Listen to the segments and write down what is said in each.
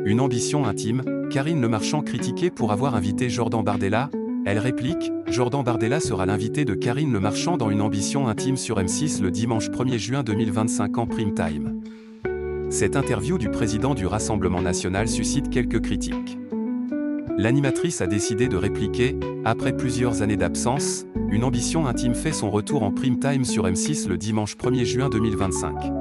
Une ambition intime, Karine Le Marchand critiquée pour avoir invité Jordan Bardella. Elle réplique, Jordan Bardella sera l'invité de Karine Le Marchand dans Une ambition intime sur M6 le dimanche 1er juin 2025 en prime time. Cette interview du président du Rassemblement national suscite quelques critiques. L'animatrice a décidé de répliquer, après plusieurs années d'absence, Une ambition intime fait son retour en prime time sur M6 le dimanche 1er juin 2025.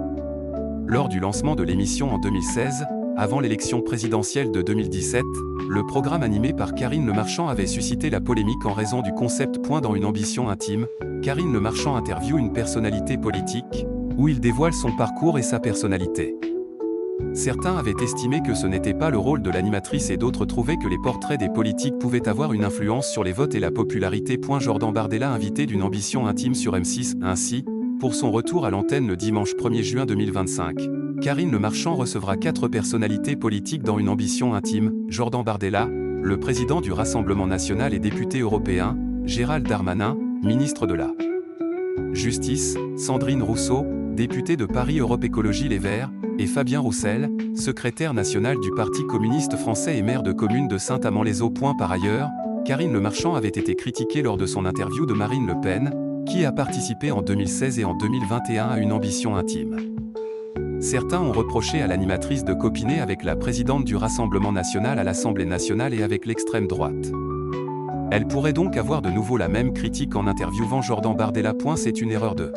Lors du lancement de l'émission en 2016, avant l'élection présidentielle de 2017, le programme animé par Karine Le Marchand avait suscité la polémique en raison du concept. Dans Une ambition intime, Karine Le Marchand interviewe une personnalité politique, où il dévoile son parcours et sa personnalité. Certains avaient estimé que ce n'était pas le rôle de l'animatrice et d'autres trouvaient que les portraits des politiques pouvaient avoir une influence sur les votes et la popularité. Jordan Bardella invité d'Une ambition intime sur M6. Ainsi, pour son retour à l'antenne le dimanche 1er juin 2025, Karine Le Marchand recevra 4 personnalités politiques dans Une ambition intime: Jordan Bardella, le président du Rassemblement national et député européen, Gérald Darmanin, ministre de la Justice, Sandrine Rousseau, députée de Paris Europe Écologie Les Verts, et Fabien Roussel, secrétaire national du Parti communiste français et maire de commune de Saint-Amand-les-Eaux. Par ailleurs, Karine Le Marchand avait été critiquée lors de son interview de Marine Le Pen, qui a participé en 2016 et en 2021 à Une ambition intime. Certains ont reproché à l'animatrice de copiner avec la présidente du Rassemblement national à l'Assemblée nationale et avec l'extrême droite. Elle pourrait donc avoir de nouveau la même critique en interviewant Jordan Bardella. C'est une erreur de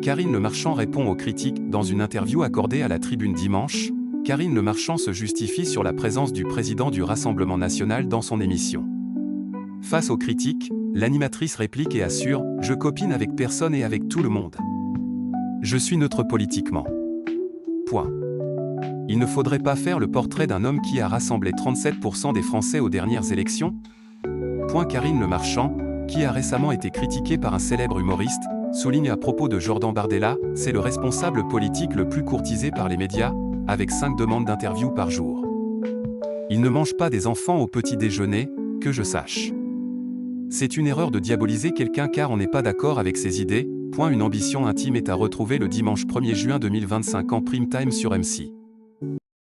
Karine Le Marchand répond aux critiques. Dans une interview accordée à la Tribune dimanche, Karine Le Marchand se justifie sur la présence du président du Rassemblement national dans son émission. Face aux critiques, l'animatrice réplique et assure « Je copine avec personne et avec tout le monde. Je suis neutre politiquement. Point. Il ne faudrait pas faire le portrait d'un homme qui a rassemblé 37% des Français aux dernières élections ?» Karine Le Marchand, qui a récemment été critiqué par un célèbre humoriste, souligne à propos de Jordan Bardella, c'est le responsable politique le plus courtisé par les médias, avec 5 demandes d'interview par jour. Il ne mange pas des enfants au petit déjeuner, que je sache. C'est une erreur de diaboliser quelqu'un car on n'est pas d'accord avec ses idées. Une ambition intime est à retrouver le dimanche 1er juin 2025 en prime time sur M6.